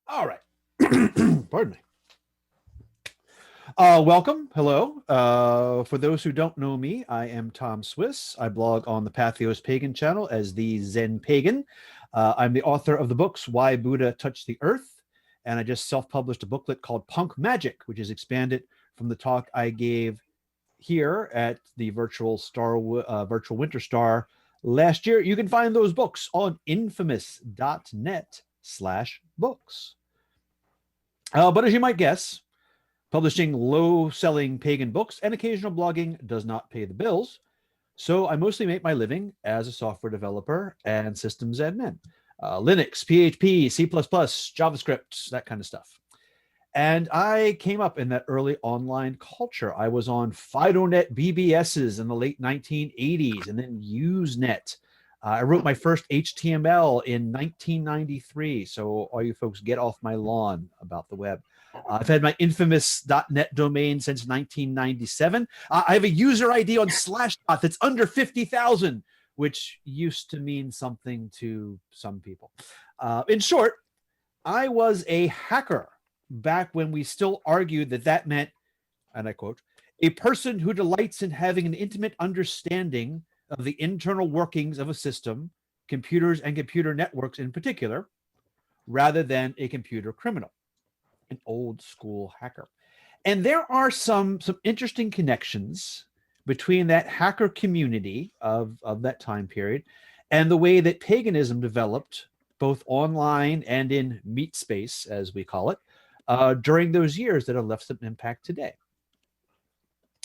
All right. Pardon me. Welcome. Hello. For those who don't know me, I am Tom Swiss. I blog on the Pathos Pagan channel as the Zen Pagan. I'm the author of the books Why Buddha Touched the Earth, and I just self-published a booklet called Punk Magic, which is expanded from the talk I gave here at the virtual Winterstar last year. You can find those books on infamous.net/books. But as you might guess, publishing low-selling pagan books and occasional blogging does not pay the bills, so I mostly make my living as a software developer and systems admin. Linux, PHP, C++, JavaScript, that kind of stuff. And I came up in that early online culture. I was on FidoNet BBSs in the late 1980s and then Usenet. I wrote my first HTML in 1993. So all you folks, get off my lawn about the web. I've had my infamous.net domain since 1997. I have a user ID on Slashdot that's under 50,000, which used to mean something to some people. In short, I was a hacker back when we still argued that that meant, and I quote, a person who delights in having an intimate understanding of the internal workings of a system, computers and computer networks in particular, rather than a computer criminal, an old school hacker. And there are some interesting connections between that hacker community of that time period and the way that paganism developed both online and in meat space, as we call it, during those years that have left some impact today.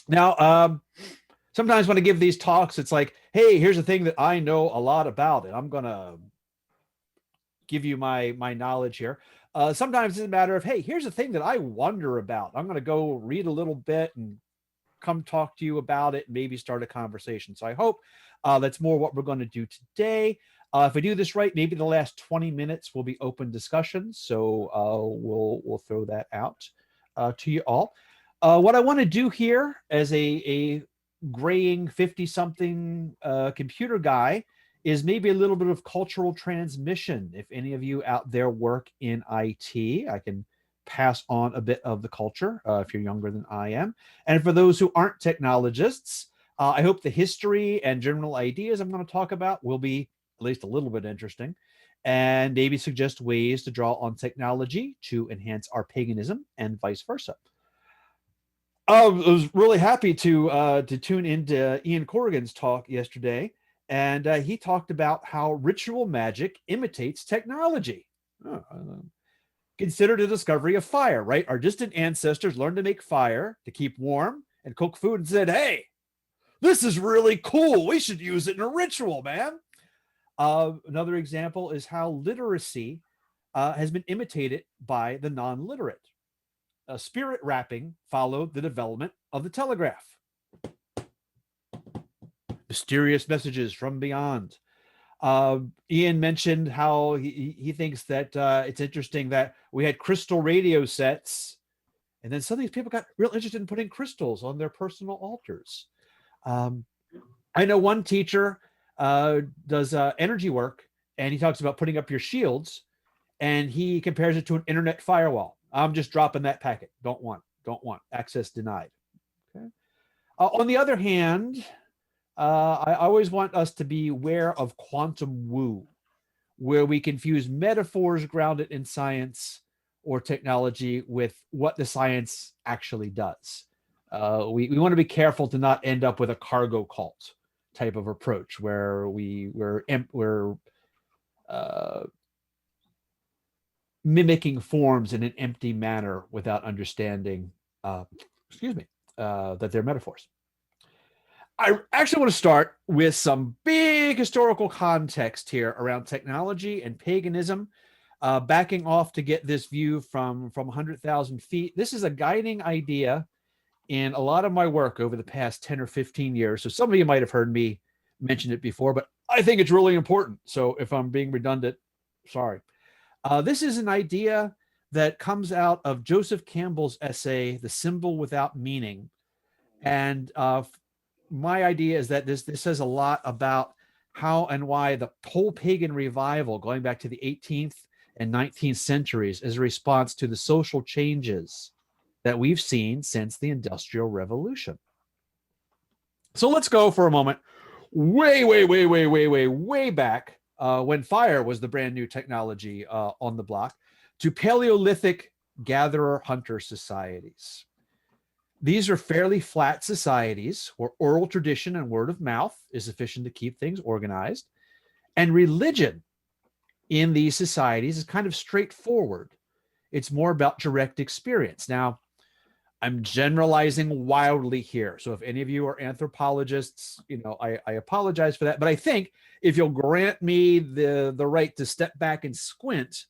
Now, sometimes when I give these talks, it's like, hey, here's a thing that I know a lot about, and I'm going to give you my knowledge here. Sometimes it's a matter of, hey, here's a thing that I wonder about. I'm going to go read a little bit and come talk to you about it, maybe start a conversation. So I hope that's more what we're going to do today. If I do this right, maybe the last 20 minutes will be open discussion. So we'll throw that out to you all. What I want to do here as a graying 50-something computer guy is maybe a little bit of cultural transmission. If any of you out there work in IT, I can pass on a bit of the culture if you're younger than I am. And for those who aren't technologists, I hope the history and general ideas I'm going to talk about will be at least a little bit interesting, and maybe suggest ways to draw on technology to enhance our paganism and vice versa. I was really happy to tune into Ian Corrigan's talk yesterday, and he talked about how ritual magic imitates technology. Oh, consider the discovery of fire, right? Our distant ancestors learned to make fire to keep warm and cook food and said, hey, this is really cool. We should use it in a ritual, man. Another example is how literacy has been imitated by the non-literate. Spirit rapping followed the development of the telegraph. Mysterious messages from beyond. Ian mentioned how he thinks that it's interesting that we had crystal radio sets, and then some of these people got real interested in putting crystals on their personal altars. I know one teacher does energy work, and he talks about putting up your shields, and he compares it to an internet firewall. I'm just dropping that packet. Don't want. Access denied. Okay. On the other hand, I always want us to be aware of quantum woo, where we confuse metaphors grounded in science or technology with what the science actually does. We want to be careful to not end up with a cargo cult type of approach where we're mimicking forms in an empty manner without understanding, that they're metaphors. I actually want to start with some big historical context here around technology and paganism, backing off to get this view from 100,000 feet. This is a guiding idea in a lot of my work over the past 10 or 15 years. So some of you might have heard me mention it before, but I think it's really important. So if I'm being redundant, sorry. This is an idea that comes out of Joseph Campbell's essay, The Symbol Without Meaning. And my idea is that this says a lot about how and why the whole pagan revival, going back to the 18th and 19th centuries as a response to the social changes that we've seen since the Industrial Revolution. So let's go for a moment way back when fire was the brand new technology on the block, to Paleolithic gatherer-hunter societies. These are fairly flat societies where oral tradition and word of mouth is sufficient to keep things organized. And religion in these societies is kind of straightforward. It's more about direct experience. Now, I'm generalizing wildly here. So if any of you are anthropologists, I apologize for that. But I think if you'll grant me the right to step back and squint,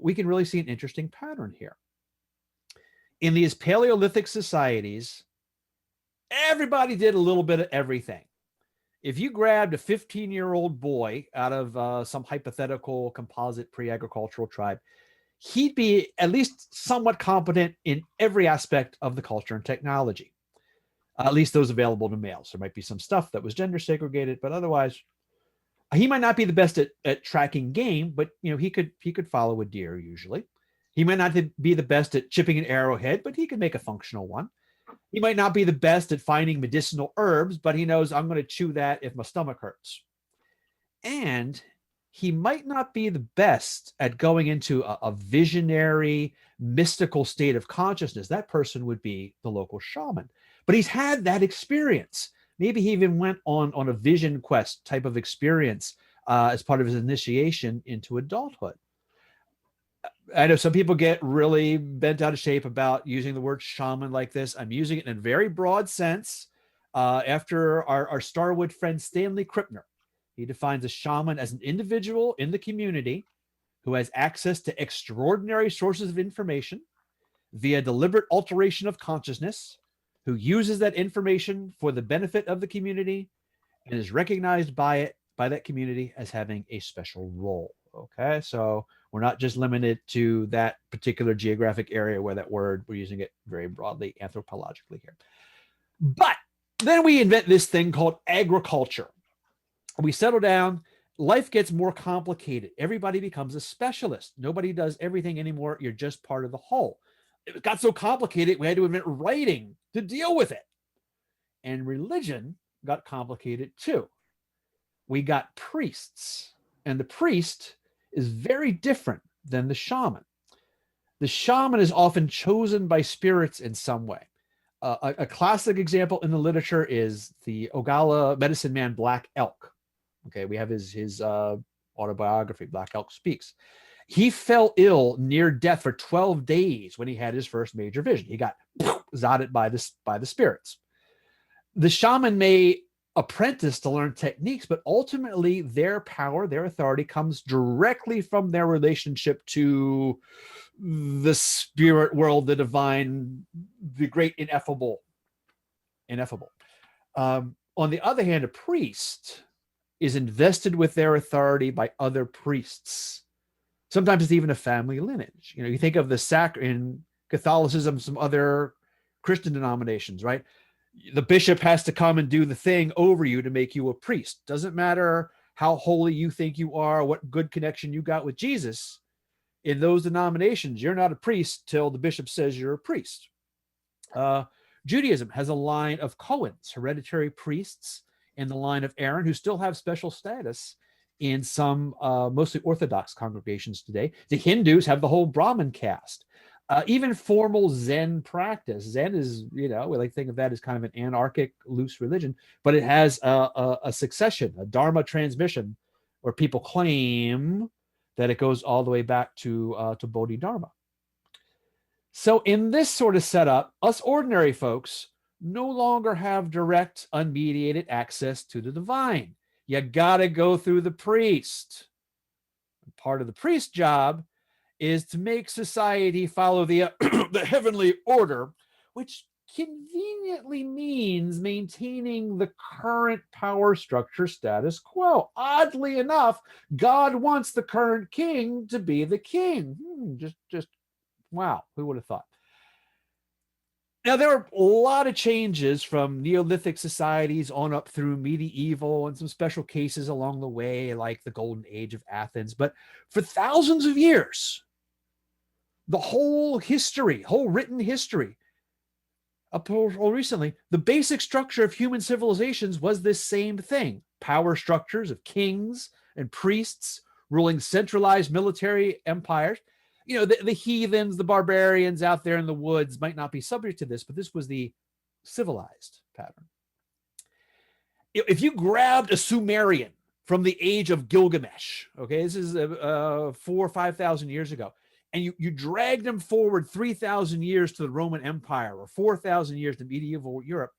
we can really see an interesting pattern here. In these Paleolithic societies, everybody did a little bit of everything. If you grabbed a 15-year-old boy out of some hypothetical composite pre-agricultural tribe, he'd be at least somewhat competent in every aspect of the culture and technology, at least those available to males. There might be some stuff that was gender segregated, but otherwise, he might not be the best at tracking game, but he could follow a deer usually. He might not be the best at chipping an arrowhead, but he could make a functional one. He might not be the best at finding medicinal herbs, but he knows I'm going to chew that if my stomach hurts. And he might not be the best at going into a visionary, mystical state of consciousness. That person would be the local shaman. But he's had that experience. Maybe he even went on a vision quest type of experience as part of his initiation into adulthood. I know some people get really bent out of shape about using the word shaman like this. I'm using it in a very broad sense. After our Starwood friend Stanley Krippner, he defines a shaman as an individual in the community who has access to extraordinary sources of information via deliberate alteration of consciousness, who uses that information for the benefit of the community and is recognized by that community as having a special role. Okay, so we're not just limited to that particular geographic area where that word, we're using it very broadly anthropologically here. But then we invent this thing called agriculture. We settle down, life gets more complicated. Everybody becomes a specialist. Nobody does everything anymore. You're just part of the whole. It got so complicated, we had to invent writing to deal with it. And religion got complicated too. We got priests, and the priest is very different than the shaman. The shaman is often chosen by spirits in some way. A classic example in the literature is the Oglala medicine man Black Elk. Okay, we have his autobiography, Black Elk Speaks. He fell ill near death for 12 days when he had his first major vision. He got zotted by the spirits. The shaman may apprentice to learn techniques, but ultimately their power, their authority comes directly from their relationship to the spirit world, the divine, the great ineffable. On the other hand, a priest is invested with their authority by other priests. Sometimes it's even a family lineage. You think of the in Catholicism, some other Christian denominations, right? The bishop has to come and do the thing over you to make you a priest. Doesn't matter how holy you think you are, what good connection you got with Jesus. In those denominations, you're not a priest till the bishop says you're a priest. Judaism has a line of Cohens, hereditary priests in the line of Aaron, who still have special status in some mostly Orthodox congregations today. The Hindus have the whole Brahmin caste. Even formal Zen practice. Zen is, we like to think of that as kind of an anarchic, loose religion, but it has a succession, a Dharma transmission, where people claim that it goes all the way back to Bodhidharma. So in this sort of setup, us ordinary folks no longer have direct, unmediated access to the divine. You got to go through the priest. Part of the priest's job is to make society follow the the heavenly order, which conveniently means maintaining the current power structure status quo. Oddly enough, God wants the current king to be the king. Just wow, who would have thought? Now, there are a lot of changes from Neolithic societies on up through medieval and some special cases along the way, like the Golden Age of Athens. But for thousands of years, the whole history, whole written history, up until recently, the basic structure of human civilizations was this same thing: power structures of kings and priests ruling centralized military empires. You know, the heathens, the barbarians out there in the woods might not be subject to this, but this was the civilized pattern. If you grabbed a Sumerian from the age of Gilgamesh, okay, this is 4,000 or 5,000 years ago, and you dragged them forward 3,000 years to the Roman Empire or 4,000 years to medieval Europe,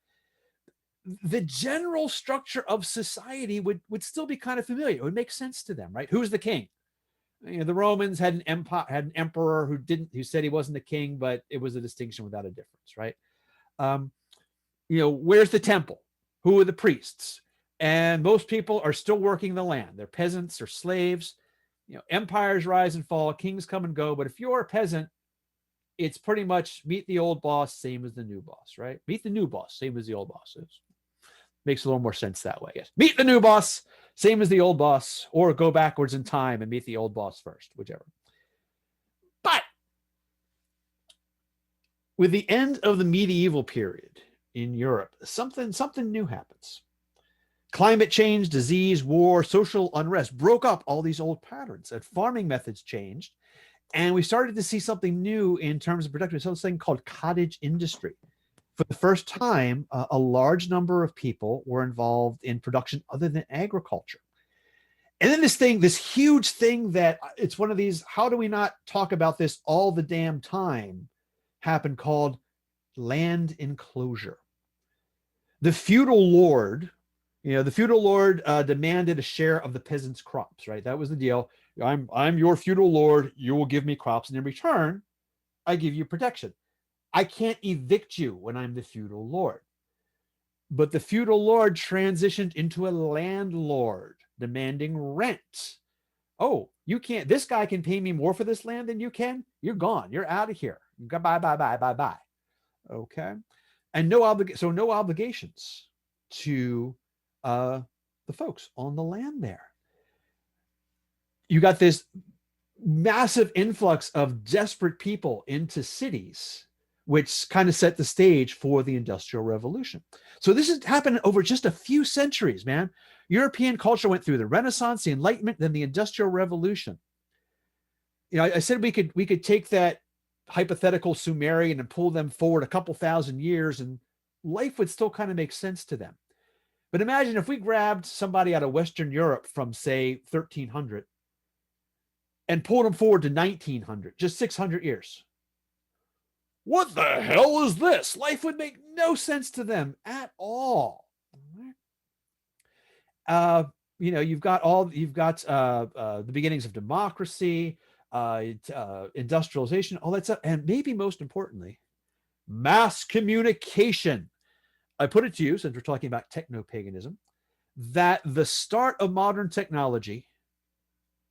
the general structure of society would still be kind of familiar. It would make sense to them, right? Who's the king? You know, the Romans had an empire, had an emperor who said he wasn't a king, but it was a distinction without a difference, right? You know, where's the temple? Who are the priests? And most people are still working the land. They're peasants or slaves. You know, empires rise and fall, kings come and go. But if you're a peasant, it's pretty much meet the old boss, same as the new boss, right? Meet the new boss, same as the old boss is. Makes a little more sense that way. Yes. Meet the new boss, same as the old boss, or go backwards in time and meet the old boss first, whichever. But with the end of the medieval period in Europe, something new happens. Climate change, disease, war, social unrest broke up all these old patterns, and farming methods changed. And we started to see something new in terms of production. So this thing called cottage industry. For the first time, a large number of people were involved in production other than agriculture. And then this huge thing that it's one of these, how do we not talk about this all the damn time, happened, called land enclosure. The feudal lord, demanded a share of the peasants' crops, right? That was the deal. I'm your feudal lord. You will give me crops, and in return, I give you protection. I can't evict you when I'm the feudal lord. But the feudal lord transitioned into a landlord, demanding rent. Oh, you can't, this guy can pay me more for this land than you can? You're gone. You're out of here. Bye, bye, bye, bye, bye. Okay. And no obligations to the folks on the land there. You got this massive influx of desperate people into cities, which kind of set the stage for the Industrial Revolution. So this has happened over just a few centuries, man. European culture went through the Renaissance, the Enlightenment, then the Industrial Revolution. You know, I said we could take that hypothetical Sumerian and pull them forward a couple thousand years, and life would still kind of make sense to them. But imagine if we grabbed somebody out of Western Europe from, say, 1300 and pulled them forward to 1900, just 600 years. What the hell is this? Life would make no sense to them at all. You know, you've got the beginnings of democracy, industrialization, all that stuff, and maybe most importantly, mass communication. I put it to you, since we're talking about technopaganism, that the start of modern technology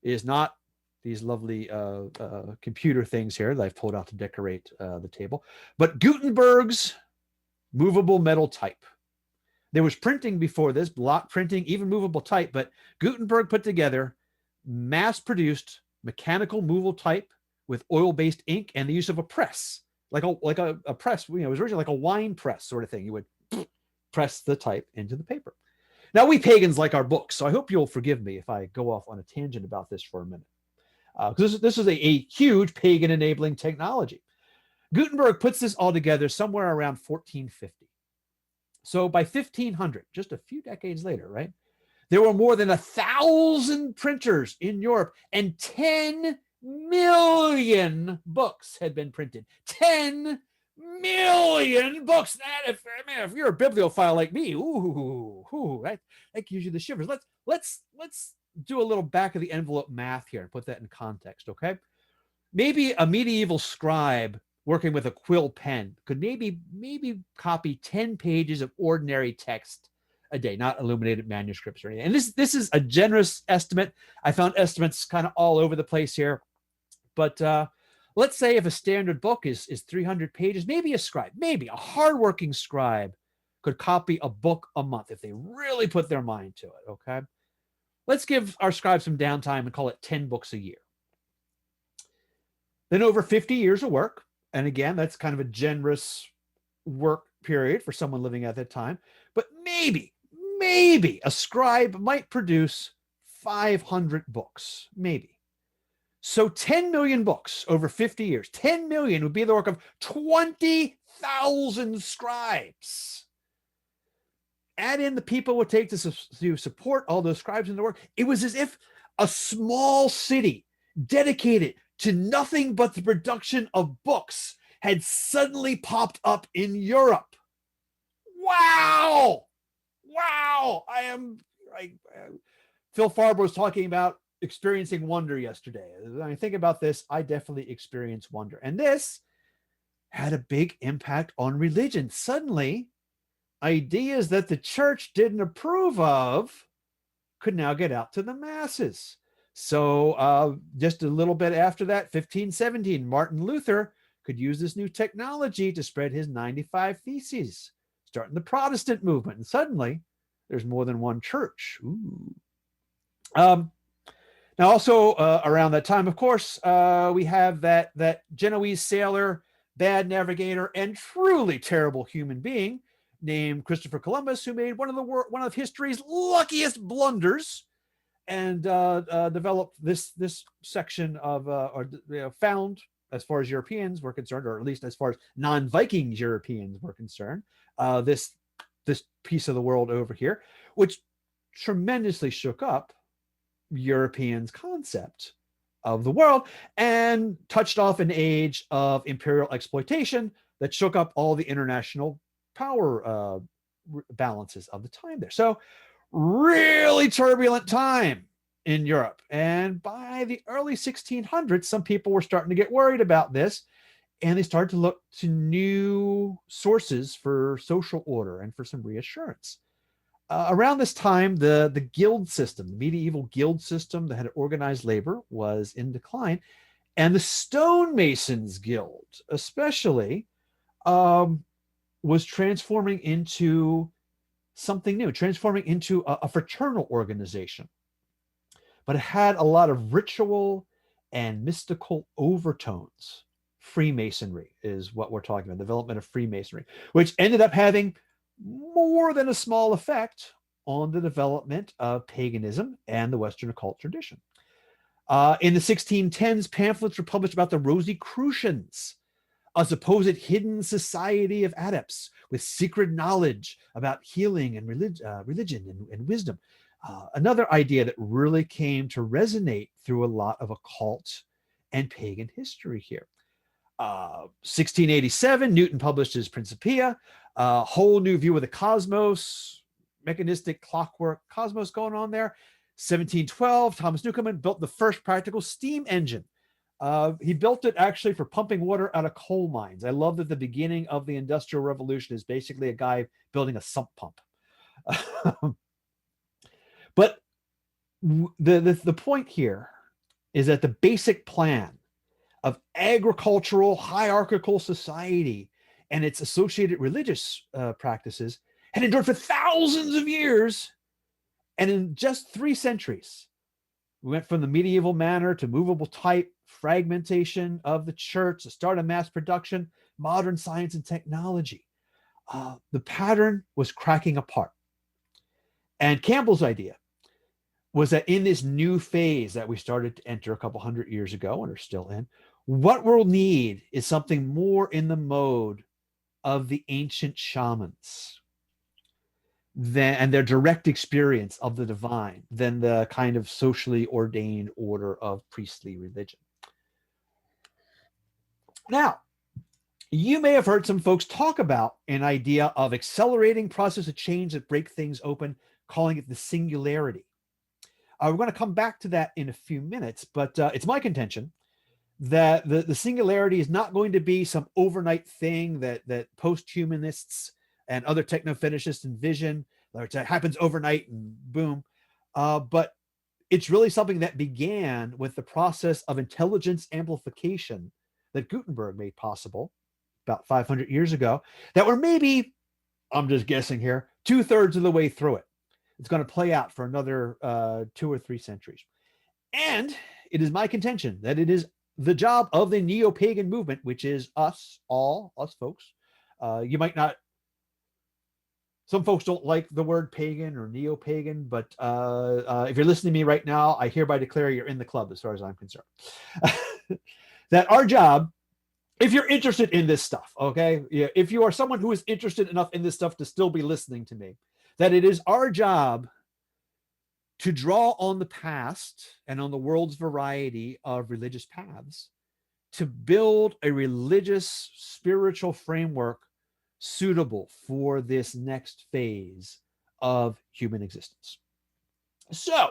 is not these lovely computer things here that I've pulled out to decorate the table, but Gutenberg's movable metal type. There was printing before this, block printing, even movable type, but Gutenberg put together mass-produced mechanical movable type with oil-based ink and the use of a press, like a press. You know, it was originally like a wine press sort of thing. You would press the type into the paper. Now, we pagans like our books, so I hope you'll forgive me if I go off on a tangent about this for a minute, because this is a huge pagan-enabling technology. Gutenberg puts this all together somewhere around 1450. So by 1500, just a few decades later, right, there were more than 1,000 printers in Europe, and 10 million books had been printed. 10 million books. That, if you're a bibliophile like me, that gives you the shivers. Let's do a little back of the envelope math here and put that in context, okay? Maybe a medieval scribe working with a quill pen could maybe copy 10 pages of ordinary text a day, not illuminated manuscripts or anything. And this is a generous estimate. I found estimates kind of all over the place here, but let's say if a standard book is 300 pages, maybe a scribe, maybe a hardworking scribe could copy a book a month if they really put their mind to it, okay? Let's give our scribe some downtime and call it 10 books a year. Then over 50 years of work, and again, that's kind of a generous work period for someone living at that time, but maybe a scribe might produce 500 books, maybe. So 10 million books over 50 years, 10 million would be the work of 20,000 scribes. Add in the people it would take to support all those scribes in the work. It was as if a small city dedicated to nothing but the production of books had suddenly popped up in Europe. Wow! Wow! Phil Farber was talking about experiencing wonder yesterday. When I think about this, I definitely experienced wonder. And this had a big impact on religion. Suddenly, ideas that the church didn't approve of could now get out to the masses. So just a little bit after that, 1517, Martin Luther could use this new technology to spread his 95 Theses, starting the Protestant movement. And suddenly, there's more than one church. Ooh. Now, also around that time, of course, we have that Genoese sailor, bad navigator, and truly terrible human being named Christopher Columbus, who made one of history's luckiest blunders and developed this section of, found, as far as Europeans were concerned, or at least as far as non-Vikings Europeans were concerned, this piece of the world over here, which tremendously shook up Europeans' concept of the world and touched off an age of imperial exploitation that shook up all the international power balances of the time there. So really turbulent time in Europe. And by the early 1600s, some people were starting to get worried about this, and they started to look to new sources for social order and for some reassurance. Around this time, the guild system, the medieval guild system that had organized labor, was in decline. And the stonemasons guild, especially, was transforming into something new, transforming into a fraternal organization. But it had a lot of ritual and mystical overtones. Freemasonry is what we're talking about, development of Freemasonry, which ended up having more than a small effect on the development of paganism and the Western occult tradition. In the 1610s, pamphlets were published about the Rosicrucians, a supposed hidden society of adepts with secret knowledge about healing and religion and wisdom. Another idea that really came to resonate through a lot of occult and pagan history here. 1687, Newton published his Principia, a whole new view of the cosmos, mechanistic clockwork cosmos going on there. 1712, Thomas Newcomen built the first practical steam engine. He built it actually for pumping water out of coal mines. I love that the beginning of the Industrial Revolution is basically a guy building a sump pump. But the point here is that the basic plan of agricultural hierarchical society and its associated religious practices had endured for thousands of years. And in just 3 centuries, we went from the medieval manner to movable type, fragmentation of the church, the start of mass production, modern science and technology. The pattern was cracking apart. And Campbell's idea was that in this new phase that we started to enter a couple hundred years ago and are still in, what we'll need is something more in the mode of the ancient shamans and their direct experience of the divine than the kind of socially ordained order of priestly religion. Now, you may have heard some folks talk about an idea of accelerating process of change that break things open, calling it the singularity. We're going to come back to that in a few minutes, but it's my contention that the singularity is not going to be some overnight thing that post-humanists and other techno-fetishists envision, that happens overnight and boom. But it's really something that began with the process of intelligence amplification that Gutenberg made possible about 500 years ago that were maybe, I'm just guessing here, 2/3 of the way through it. It's going to play out for another 2 or 3 centuries. And it is my contention that it is the job of the Neopagan movement, which is us, all us folks. You might not, some folks don't like the word pagan or neo-pagan, but if you're listening to me right now, I hereby declare you're in the club as far as I'm concerned. That our job, if you're interested in this stuff, okay, yeah, if you are someone who is interested enough in this stuff to still be listening to me, that it is our job to draw on the past and on the world's variety of religious paths to build a religious spiritual framework suitable for this next phase of human existence. So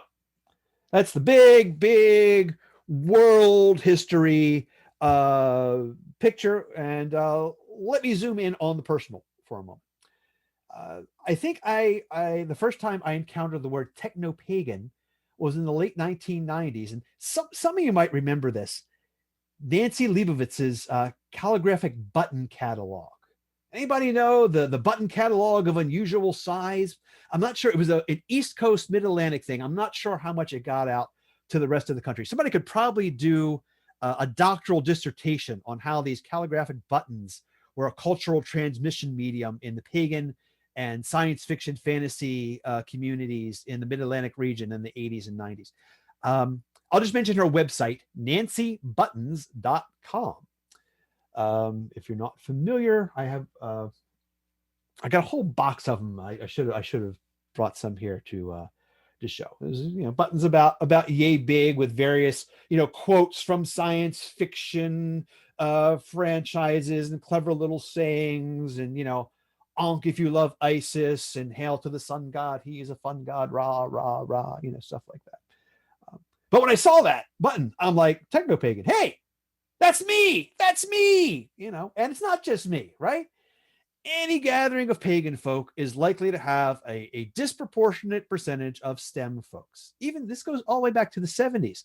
that's the big world history picture, and let me zoom in on the personal for a moment. I think the first time I encountered the word technopagan was in the late 1990s, and some of you might remember this. Nancy Leibovitz's calligraphic button catalog. Anybody know the button catalog of unusual size? I'm not sure. It was an East Coast, Mid-Atlantic thing. I'm not sure how much it got out to the rest of the country. Somebody could probably do a doctoral dissertation on how these calligraphic buttons were a cultural transmission medium in the pagan and science fiction fantasy communities in the Mid-Atlantic region in the 80s and 90s. I'll just mention her website, nancybuttons.com. If you're not familiar, I have I got a whole box of them. I should have brought some here to show. There's, buttons about yay big with various quotes from science fiction franchises and clever little sayings, and onk if you love ISIS, and hail to the sun god, he is a fun god, rah rah rah, stuff like that. But when I saw that button, I'm like, technopagan, hey, that's me, and it's not just me, right? Any gathering of pagan folk is likely to have a disproportionate percentage of STEM folks. Even this goes all the way back to the 70s,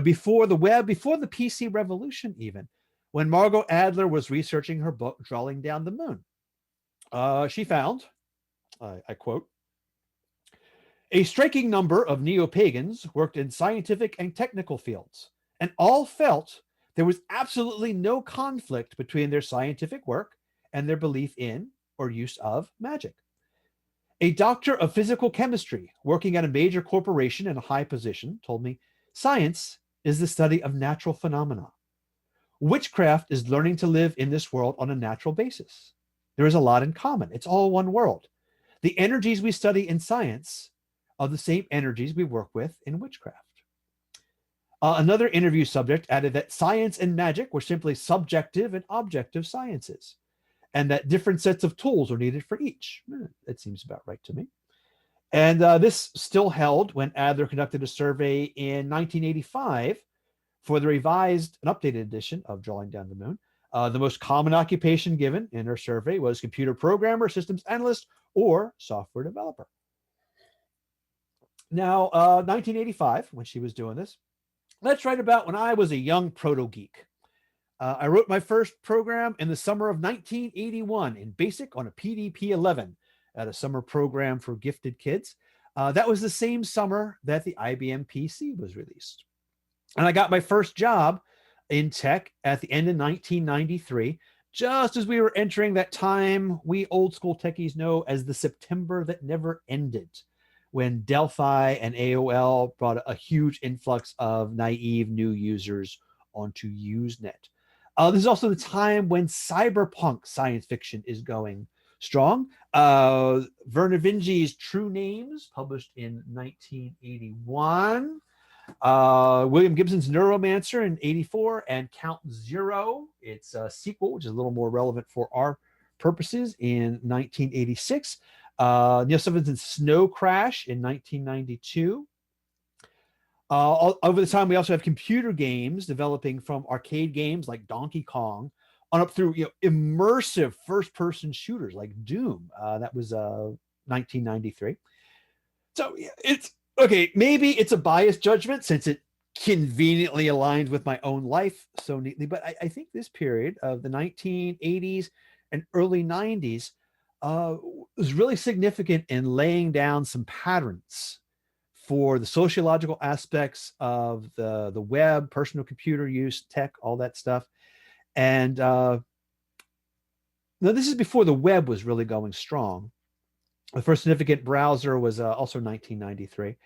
before the web, before the PC revolution, even when Margot Adler was researching her book, Drawing Down the Moon. She found, I quote, a striking number of neo-pagans worked in scientific and technical fields, and all felt there was absolutely no conflict between their scientific work and their belief in or use of magic. A doctor of physical chemistry working at a major corporation in a high position told me, science is the study of natural phenomena. Witchcraft is learning to live in this world on a natural basis. There is a lot in common. It's all one world. The energies we study in science are the same energies we work with in witchcraft. Another interview subject added that science and magic were simply subjective and objective sciences, and that different sets of tools are needed for each. That seems about right to me. And this still held when Adler conducted a survey in 1985 for the revised and updated edition of Drawing Down the Moon. The most common occupation given in her survey was computer programmer, systems analyst, or software developer. Now, 1985, when she was doing this, that's right about when I was a young proto-geek. I wrote my first program in the summer of 1981 in BASIC on a PDP-11 at a summer program for gifted kids. That was the same summer that the IBM PC was released. And I got my first job in tech at the end of 1993, just as we were entering that time we old school techies know as the September that never ended, when Delphi and AOL brought a huge influx of naive new users onto Usenet. This is also the time when cyberpunk science fiction is going strong. Vernor Vinge's True Names, published in 1981. William Gibson's Neuromancer in 84, and Count Zero, its sequel, which is a little more relevant for our purposes, in 1986. Neil Stephenson's Snow Crash in 1992. Over the time, we also have computer games developing from arcade games like Donkey Kong on up through immersive first-person shooters like Doom. That was 1993. So it's okay. Maybe it's a biased judgment since it conveniently aligned with my own life so neatly. But I think this period of the 1980s and early 90s was really significant in laying down some patterns for the sociological aspects of the web, personal computer use, tech, all that stuff. And now this is before the web was really going strong. The first significant browser was also 1993.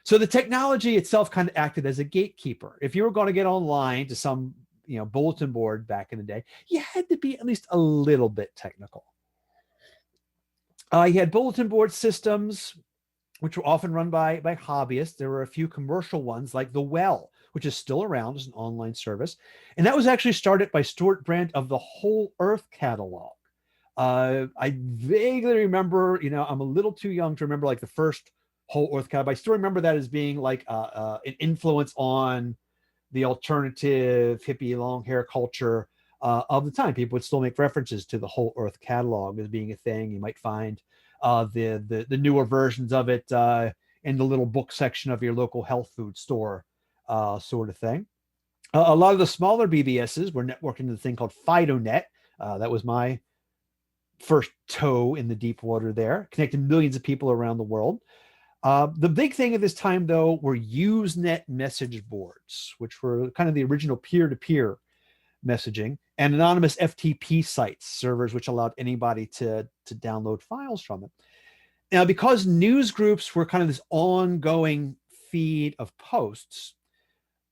So the technology itself kind of acted as a gatekeeper. If you were going to get online to some, bulletin board back in the day, you had to be at least a little bit technical. You had bulletin board systems, which were often run by hobbyists. There were a few commercial ones like The Well, which is still around as an online service. And that was actually started by Stuart Brand of the Whole Earth catalog. I vaguely remember, I'm a little too young to remember like the first Whole Earth catalog. I still remember that as being like an influence on the alternative hippie long hair culture of the time. People would still make references to the Whole Earth catalog as being a thing. You might find the newer versions of it in the little book section of your local health food store, sort of thing. A lot of the smaller BBSs were networked into the thing called FidoNet. That was my first toe in the deep water there, connecting millions of people around the world. The big thing at this time, though, were Usenet message boards, which were kind of the original peer-to-peer messaging, and anonymous FTP sites, servers which allowed anybody to download files from it. Now, because news groups were kind of this ongoing feed of posts,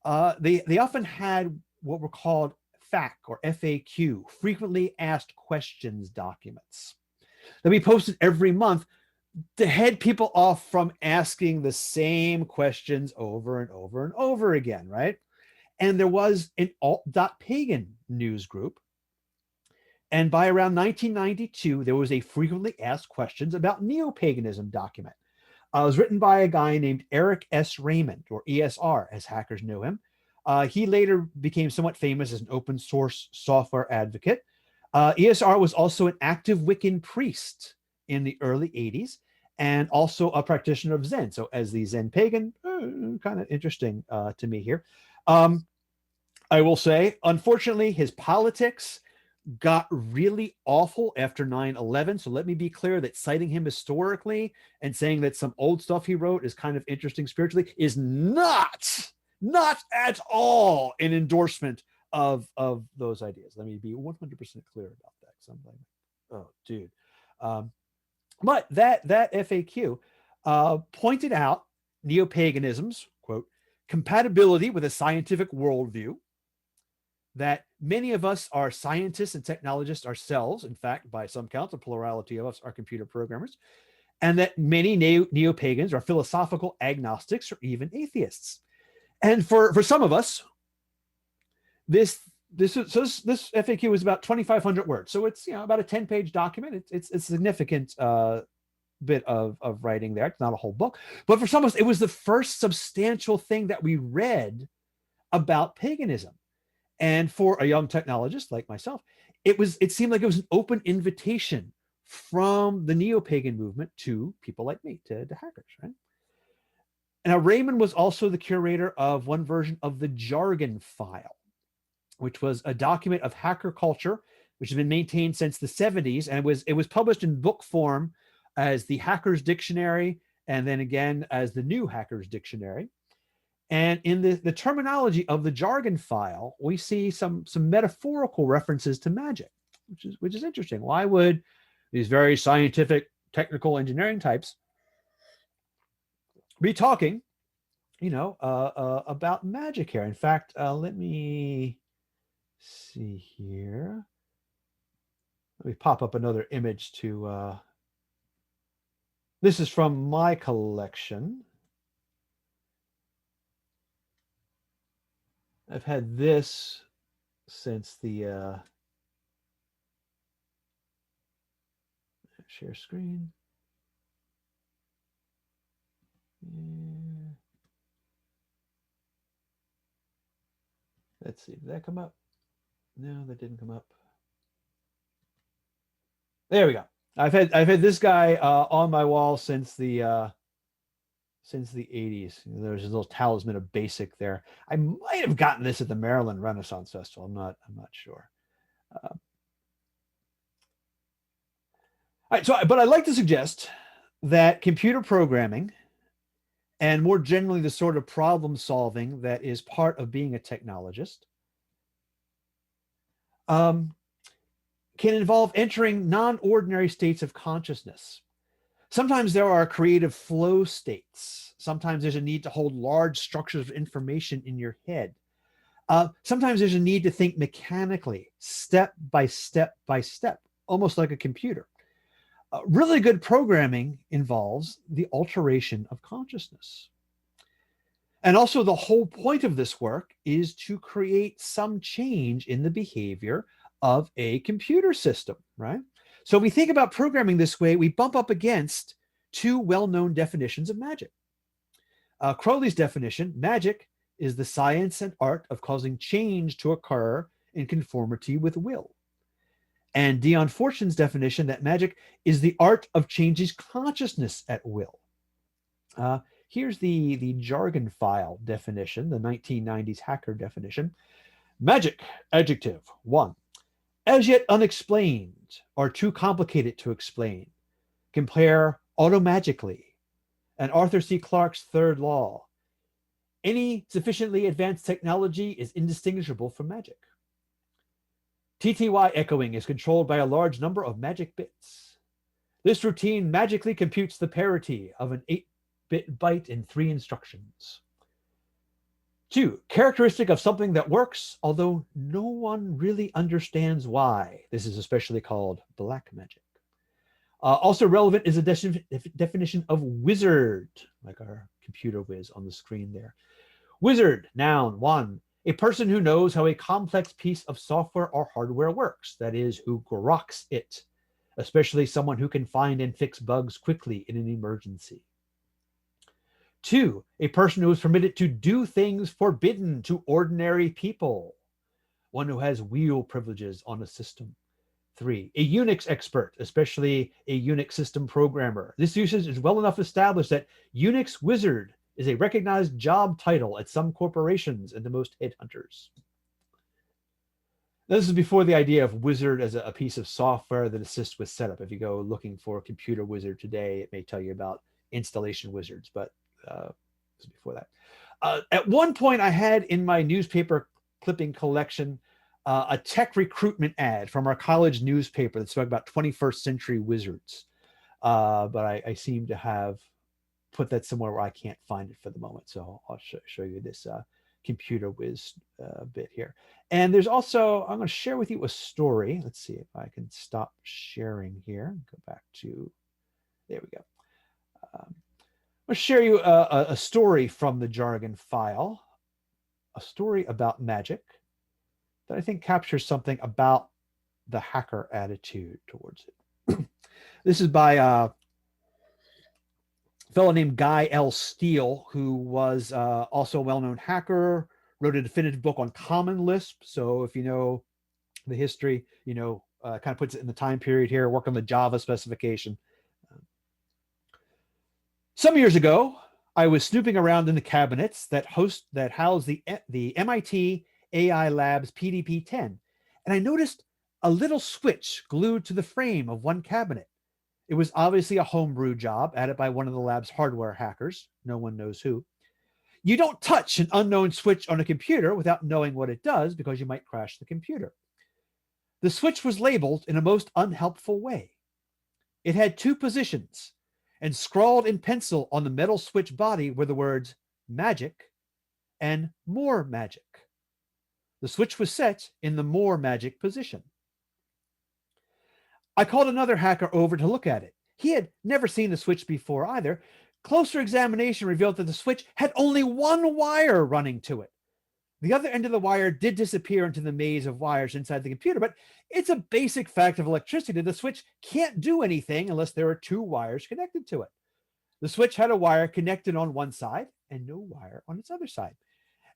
they often had what were called FAQ or FAQ, frequently asked questions documents, that we posted every month to head people off from asking the same questions over and over and over again, right? And there was an alt.pagan news group. And by around 1992, there was a frequently asked questions about Neopaganism document. It was written by a guy named Eric S. Raymond, or ESR, as hackers knew him. He later became somewhat famous as an open source software advocate. ESR was also an active Wiccan priest in the early 80s and also a practitioner of Zen. So as the Zen pagan, kind of interesting to me here. I will say, unfortunately, his politics got really awful after 9/11. So let me be clear that citing him historically and saying that some old stuff he wrote is kind of interesting spiritually is not at all an endorsement of those ideas. Let me be 100% clear about that. Because I'm like, oh, dude. But that FAQ pointed out Neopaganism's, quote, compatibility with a scientific worldview, that many of us are scientists and technologists ourselves. In fact, by some counts, a plurality of us are computer programmers, and that many neo-pagans are philosophical agnostics or even atheists. And for some of us, this FAQ is about 2,500 words. So it's about a 10-page document. It's a significant bit of writing there. It's not a whole book. But for some of us, it was the first substantial thing that we read about paganism. And for a young technologist like myself, it seemed like it was an open invitation from the neo-pagan movement to people like me, to hackers, right? Now, Raymond was also the curator of one version of the Jargon File, which was a document of hacker culture, which has been maintained since the 70s. And it was published in book form as the Hacker's Dictionary, and then again as the New Hacker's Dictionary. And in the terminology of the Jargon File, we see some metaphorical references to magic, which is interesting. Why would these very scientific, technical engineering types be talking, about magic here? In fact, let me see here. Let me pop up another image to. This is from my collection. I've had this since the share screen. Yeah. Let's see, did that come up? No, that didn't come up. There we go. I've had this guy on my wall since the since the 80s. There's a little talisman of basic there. I might have gotten this at the Maryland Renaissance Festival. I'm not sure. All right, but I'd like to suggest that computer programming and more generally the sort of problem solving that is part of being a technologist um, can involve entering non-ordinary states of consciousness. Sometimes there are creative flow states. Sometimes there's a need to hold large structures of information in your head. Sometimes there's a need to think mechanically, step by step by step, almost like a computer. Really good programming involves the alteration of consciousness. And also, the whole point of this work is to create some change in the behavior of a computer system, right? So we think about programming this way, we bump up against two well-known definitions of magic. Crowley's definition: magic is the science and art of causing change to occur in conformity with will. And Dion Fortune's definition that magic is the art of changing consciousness at will. Here's the jargon file definition, the 1990s hacker definition. Magic, adjective, 1. As yet unexplained or too complicated to explain. Compare automagically and Arthur C. Clarke's third law. Any sufficiently advanced technology is indistinguishable from magic. TTY echoing is controlled by a large number of magic bits. This routine magically computes the parity of an 8-bit byte in 3 instructions. 2, characteristic of something that works, although no one really understands why. This is especially called black magic. Also relevant is a definition of wizard, like our computer whiz on the screen there. Wizard, noun, 1, a person who knows how a complex piece of software or hardware works, that is, who groks it, especially someone who can find and fix bugs quickly in an emergency. 2, a person who is permitted to do things forbidden to ordinary people, one who has wheel privileges on a system. 3, a Unix expert, especially a Unix system programmer. This usage is well enough established that Unix wizard is a recognized job title at some corporations and to most headhunters. This is before the idea of wizard as a piece of software that assists with setup. If you go looking for a computer wizard today, it may tell you about installation wizards, but this is before that. At one point, I had in my newspaper clipping collection a tech recruitment ad from our college newspaper that spoke about 21st century wizards. But I seem to have put that somewhere where I can't find it for the moment. So I'll show you this computer whiz bit here. And there's also, I'm going to share with you a story. Let's see if I can stop sharing here. Go back to, there we go. I'll share you a story from the jargon file, a story about magic that I think captures something about the hacker attitude towards it. This is by a fellow named Guy L. Steele, who was also a well-known hacker, wrote a definitive book on Common Lisp. So if you know the history, you know, kind of puts it in the time period here, work on the Java specification. Some years ago, I was snooping around in the cabinets that house the MIT AI Labs PDP-10, and I noticed a little switch glued to the frame of one cabinet. It was obviously a homebrew job added by one of the lab's hardware hackers. No one knows who. You don't touch an unknown switch on a computer without knowing what it does because you might crash the computer. The switch was labeled in a most unhelpful way. It had 2 positions, and scrawled in pencil on the metal switch body were the words magic and more magic. The switch was set in the more magic position. I called another hacker over to look at it. He had never seen the switch before either. Closer examination revealed that the switch had only one wire running to it. The other end of the wire did disappear into the maze of wires inside the computer, but it's a basic fact of electricity that the switch can't do anything unless there are 2 wires connected to it. The switch had a wire connected on one side and no wire on its other side.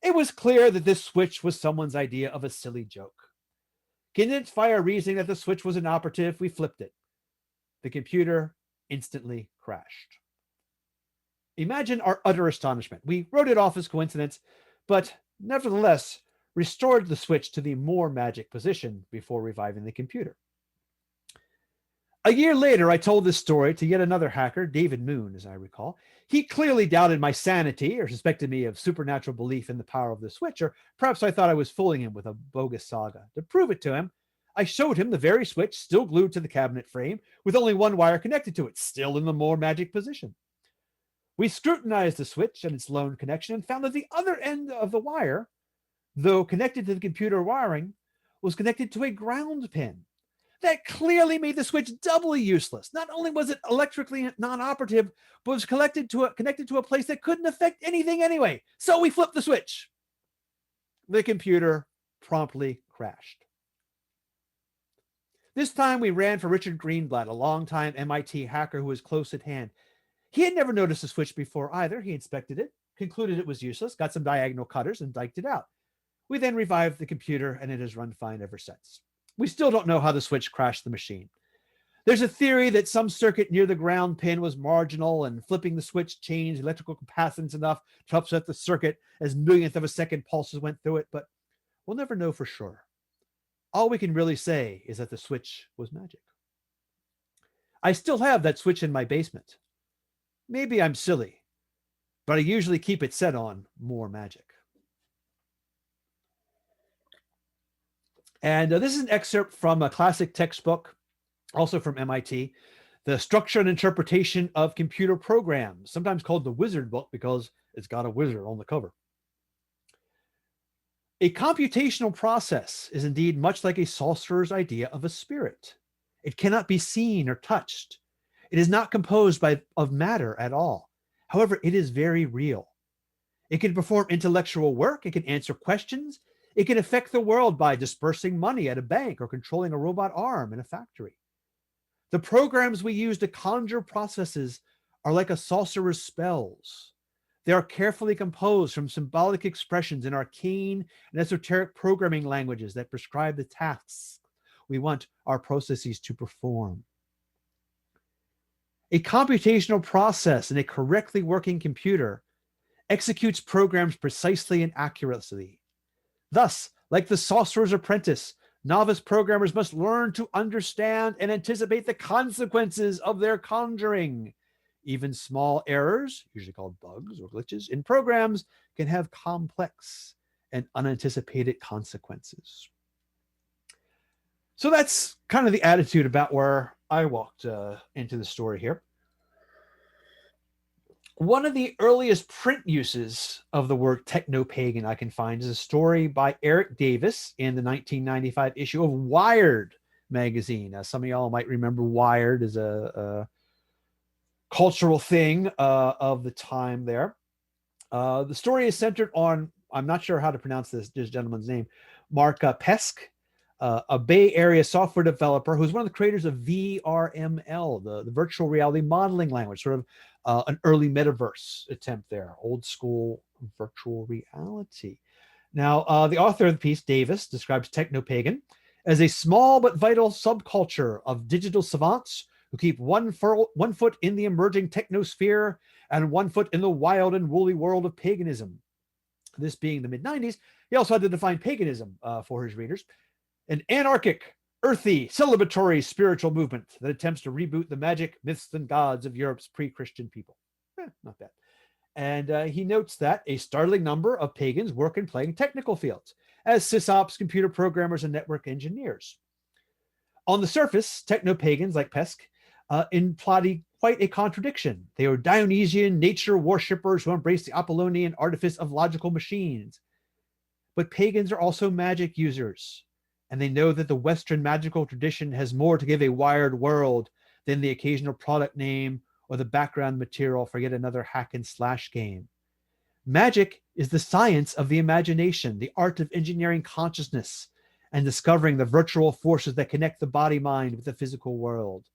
It was clear that this switch was someone's idea of a silly joke. Convinced by our reasoning that the switch was inoperative, we flipped it. The computer instantly crashed. Imagine our utter astonishment. We wrote it off as coincidence, but nevertheless restored the switch to the more magic position before reviving the computer. A year later, I told this story to yet another hacker, David Moon, as I recall. He clearly doubted my sanity or suspected me of supernatural belief in the power of the switch, or perhaps I thought I was fooling him with a bogus saga. To prove it to him, I showed him the very switch still glued to the cabinet frame with only one wire connected to it, still in the more magic position. We scrutinized the switch and its lone connection and found that the other end of the wire, though connected to the computer wiring, was connected to a ground pin. That clearly made the switch doubly useless. Not only was it electrically non-operative, but was connected to a place that couldn't affect anything anyway. So we flipped the switch. The computer promptly crashed. This time we ran for Richard Greenblatt, a longtime MIT hacker who was close at hand. He had never noticed the switch before either. He inspected it, concluded it was useless, got some diagonal cutters, and diked it out. We then revived the computer, and it has run fine ever since. We still don't know how the switch crashed the machine. There's a theory that some circuit near the ground pin was marginal and flipping the switch changed electrical capacitance enough to upset the circuit as millionth of a second pulses went through it, but we'll never know for sure. All we can really say is that the switch was magic. I still have that switch in my basement. Maybe I'm silly, but I usually keep it set on more magic. And this is an excerpt from a classic textbook, also from MIT, The Structure and Interpretation of Computer Programs, sometimes called the Wizard Book because it's got a wizard on the cover. A computational process is indeed much like a sorcerer's idea of a spirit. It cannot be seen or touched. It is not composed of matter at all. However, it is very real. It can perform intellectual work. It can answer questions. It can affect the world by dispersing money at a bank or controlling a robot arm in a factory. The programs we use to conjure processes are like a sorcerer's spells. They are carefully composed from symbolic expressions in arcane and esoteric programming languages that prescribe the tasks we want our processes to perform. A computational process in a correctly working computer executes programs precisely and accurately. Thus, like the sorcerer's apprentice, novice programmers must learn to understand and anticipate the consequences of their conjuring. Even small errors, usually called bugs or glitches, in programs can have complex and unanticipated consequences. So that's kind of the attitude about where I walked into the story here. One of the earliest print uses of the word technopagan I can find is a story by Eric Davis in the 1995 issue of Wired magazine. Some of y'all might remember Wired as a cultural thing of the time there. The story is centered on, I'm not sure how to pronounce this gentleman's name, Mark Pesk, a Bay Area software developer who's one of the creators of VRML, the virtual reality modeling language, sort of an early metaverse attempt there, old school virtual reality. Now, the author of the piece, Davis, describes Technopagan as a small but vital subculture of digital savants who keep one foot in the emerging technosphere and 1 foot in the wild and woolly world of paganism. This being the mid-90s, he also had to define paganism for his readers. An anarchic, earthy, celebratory spiritual movement that attempts to reboot the magic, myths, and gods of Europe's pre-Christian people. Not bad. And he notes that a startling number of pagans work and play in technical fields as sysops, computer programmers, and network engineers. On the surface, technopagans like Pesk imply quite a contradiction. They are Dionysian nature worshippers who embrace the Apollonian artifice of logical machines. But pagans are also magic users, and they know that the Western magical tradition has more to give a wired world than the occasional product name or the background material for yet another hack and slash game. Magic is the science of the imagination, the art of engineering consciousness, and discovering the virtual forces that connect the body-mind with the physical world.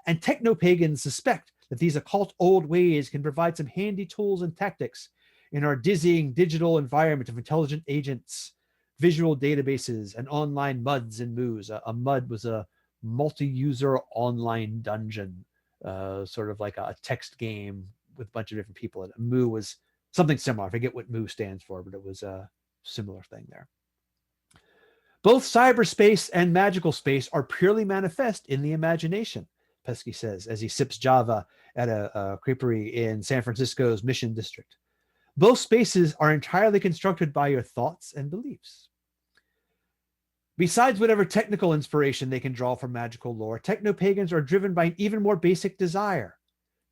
And technopagans suspect that these occult old ways can provide some handy tools and tactics in our dizzying digital environment of intelligent agents, visual databases, and online muds and moos. A mud was a multi-user online dungeon, sort of like a text game with a bunch of different people. And Mu was something similar. I forget what Mu stands for, but it was a similar thing there. Both cyberspace and magical space are purely manifest in the imagination, Pesky says, as he sips Java at a creepery in San Francisco's Mission District. Both spaces are entirely constructed by your thoughts and beliefs. Besides whatever technical inspiration they can draw from magical lore, technopagans are driven by an even more basic desire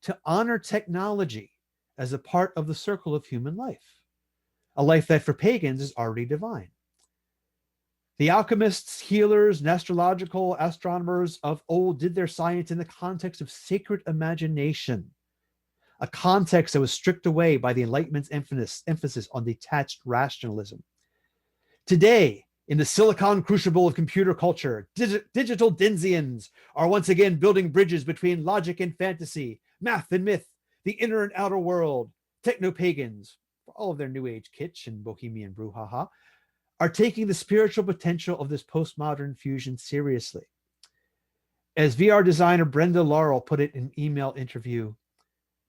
to honor technology as a part of the circle of human life, a life that for pagans is already divine. The alchemists, healers, and astrological astronomers of old did their science in the context of sacred imagination, a context that was stripped away by the Enlightenment's emphasis on detached rationalism. Today, in the silicon crucible of computer culture, digital Denzians are once again building bridges between logic and fantasy, math and myth, the inner and outer world. Technopagans, for all of their new age kitsch and bohemian brouhaha, are taking the spiritual potential of this postmodern fusion seriously. As VR designer Brenda Laurel put it in an email interview,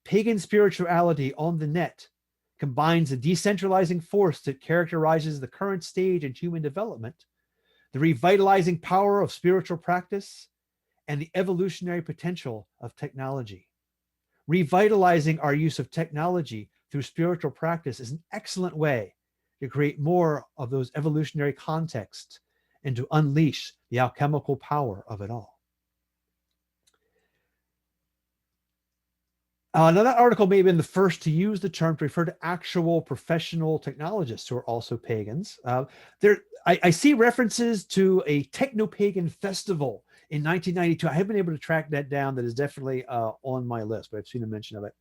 pagan spirituality on the net combines the decentralizing force that characterizes the current stage in human development, the revitalizing power of spiritual practice, and the evolutionary potential of technology. Revitalizing our use of technology through spiritual practice is an excellent way to create more of those evolutionary contexts and to unleash the alchemical power of it all. Now, that article may have been the first to use the term to refer to actual professional technologists who are also pagans. I see references to a technopagan festival in 1992. I haven't been able to track that down. That is definitely on my list, but I've seen a mention of it.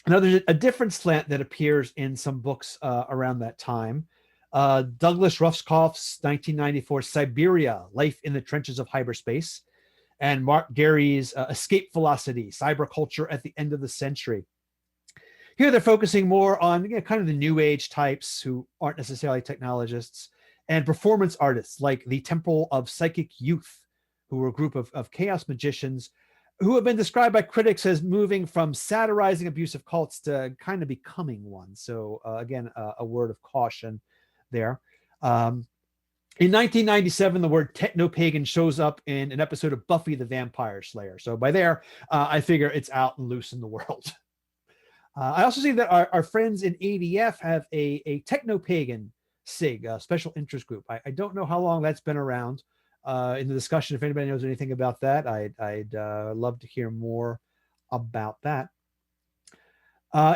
Now, there's a different slant that appears in some books around that time. Douglas Rushkoff's 1994 Siberia, Life in the Trenches of Hyperspace, and Mark Gary's Escape Velocity, Cyberculture at the End of the Century. Here they're focusing more on kind of the new age types who aren't necessarily technologists, and performance artists like the Temple of Psychic Youth, who were a group of chaos magicians who have been described by critics as moving from satirizing abusive cults to kind of becoming one. So again, a word of caution there. In 1997, the word technopagan shows up in an episode of Buffy the Vampire Slayer. So by there, I figure it's out and loose in the world. I also see that our friends in ADF have a technopagan SIG, a special interest group. I don't know how long that's been around. In the discussion, if anybody knows anything about that, I'd love to hear more about that.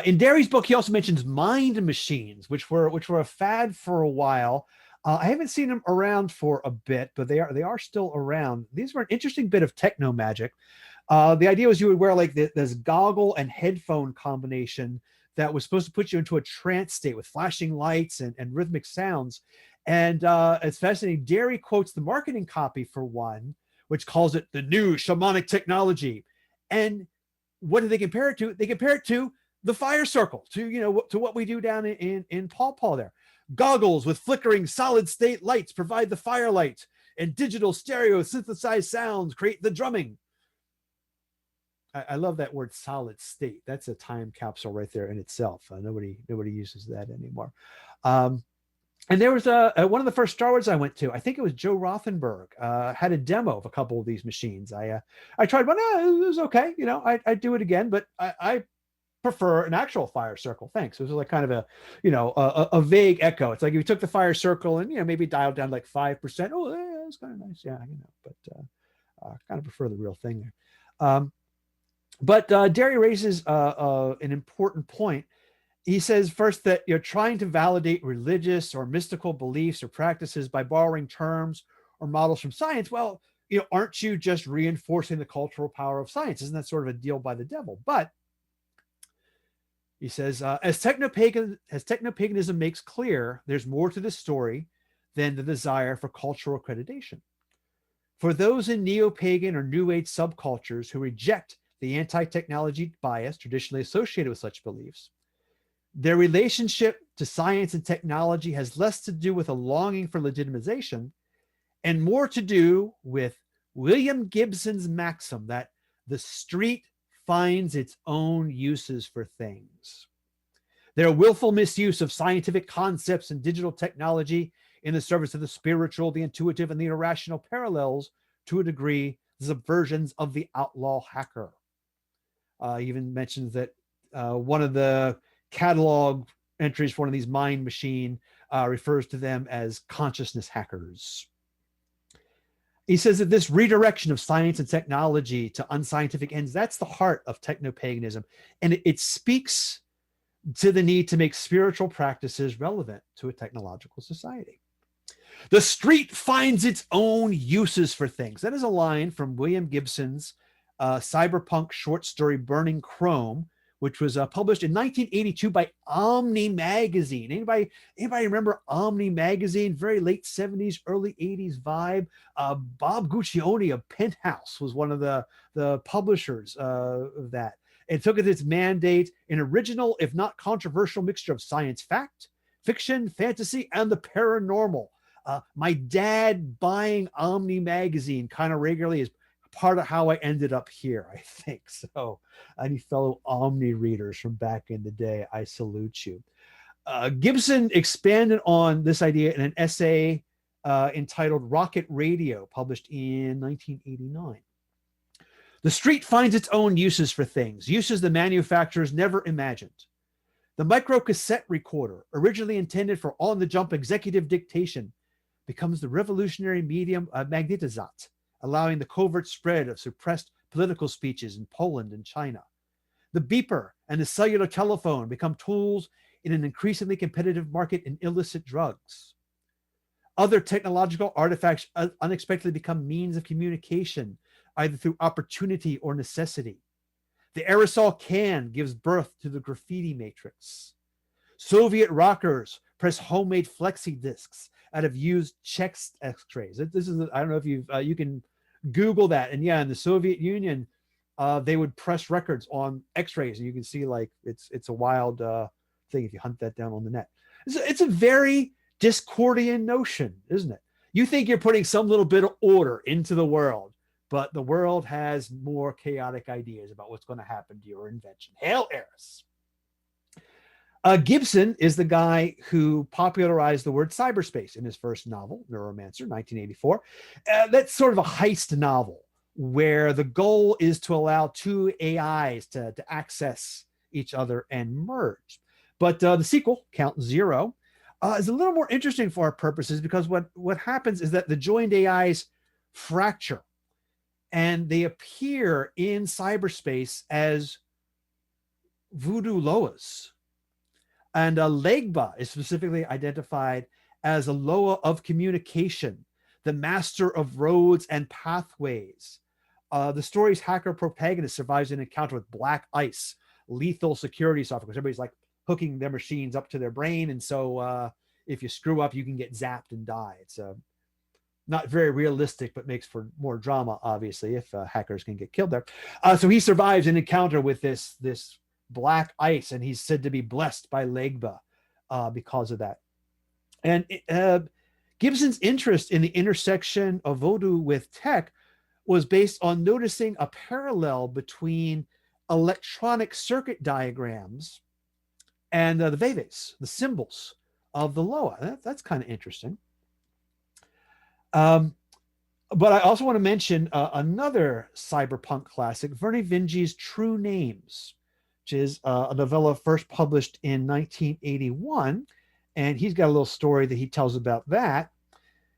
In Derry's book, he also mentions mind machines, which were a fad for a while. I haven't seen them around for a bit, but they are still around. These were an interesting bit of techno magic. The idea was you would wear like this goggle and headphone combination that was supposed to put you into a trance state with flashing lights and rhythmic sounds. And it's fascinating. Derry quotes the marketing copy for one, which calls it the new shamanic technology. And what do they compare it to? They compare it to the fire circle, to what we do down in Paw Paw there. Goggles with flickering solid state lights provide the firelight, and digital stereo synthesized sounds create the drumming. I love that word solid state. That's a time capsule right there in itself. Nobody uses that anymore. And there was one of the first Star Wars I went to. I think it was Joe Rothenberg had a demo of a couple of these machines. I tried one. It was okay. I'd do it again, but I prefer an actual fire circle. Thanks. It was like kind of a vague echo. It's like if you took the fire circle and maybe dialed down like 5%. Oh, yeah, that's kind of nice. Yeah, but kind of prefer the real thing there. But Derry raises an important point. He says first that you're trying to validate religious or mystical beliefs or practices by borrowing terms or models from science. Well, aren't you just reinforcing the cultural power of science? Isn't that sort of a deal by the devil? But he says, as technopaganism makes clear, there's more to this story than the desire for cultural accreditation. For those in Neopagan or New Age subcultures who reject the anti-technology bias traditionally associated with such beliefs, their relationship to science and technology has less to do with a longing for legitimization and more to do with William Gibson's maxim that the street finds its own uses for things. Their willful misuse of scientific concepts and digital technology in the service of the spiritual, the intuitive, and the irrational parallels, to a degree, the subversions of the outlaw hacker. He even mentions that one of the catalog entries for one of these mind machine refers to them as consciousness hackers. He says that this redirection of science and technology to unscientific ends, that's the heart of technopaganism. And it speaks to the need to make spiritual practices relevant to a technological society. The street finds its own uses for things. That is a line from William Gibson's cyberpunk short story Burning Chrome, which was published in 1982 by Omni Magazine. Anybody remember Omni Magazine? Very late 70s, early 80s vibe. Bob Guccione of Penthouse was one of the publishers of that. It took as its mandate an original, if not controversial, mixture of science fact, fiction, fantasy, and the paranormal. My dad buying Omni Magazine kind of regularly is part of how I ended up here, I think. So any fellow Omni readers from back in the day, I salute you. Gibson expanded on this idea in an essay entitled Rocket Radio, published in 1989. The street finds its own uses for things, uses the manufacturers never imagined. The microcassette recorder, originally intended for on-the-jump executive dictation, becomes the revolutionary medium magnetizat, allowing the covert spread of suppressed political speeches in Poland and China. The beeper and the cellular telephone become tools in an increasingly competitive market in illicit drugs. Other technological artifacts unexpectedly become means of communication, either through opportunity or necessity. The aerosol can gives birth to the graffiti matrix. Soviet rockers press homemade flexi discs out of used chest X-rays. This is, I don't know if you can Google that. And yeah, in the Soviet Union, they would press records on X-rays, and you can see like it's a wild thing if you hunt that down on the net. It's a very Discordian notion, isn't it? You think you're putting some little bit of order into the world, but the world has more chaotic ideas about what's going to happen to your invention. Hail Eris. Gibson is the guy who popularized the word cyberspace in his first novel, Neuromancer, 1984. That's sort of a heist novel where the goal is to allow two AIs to access each other and merge. But the sequel, Count Zero, is a little more interesting for our purposes, because what happens is that the joined AIs fracture and they appear in cyberspace as voodoo loas. And Legba is specifically identified as a Loa of communication, the master of roads and pathways. The story's hacker protagonist survives an encounter with black ice, lethal security software, because everybody's like hooking their machines up to their brain. And so if you screw up, you can get zapped and die. It's not very realistic, but makes for more drama, obviously, if hackers can get killed there. So he survives an encounter with this black ice, and he's said to be blessed by Legba because of that. And Gibson's interest in the intersection of voodoo with tech was based on noticing a parallel between electronic circuit diagrams and the veves, the symbols of the Loa. That's kind of interesting. But I also want to mention another cyberpunk classic, Verney Vinge's True Names, which is a novella first published in 1981. And he's got a little story that he tells about that.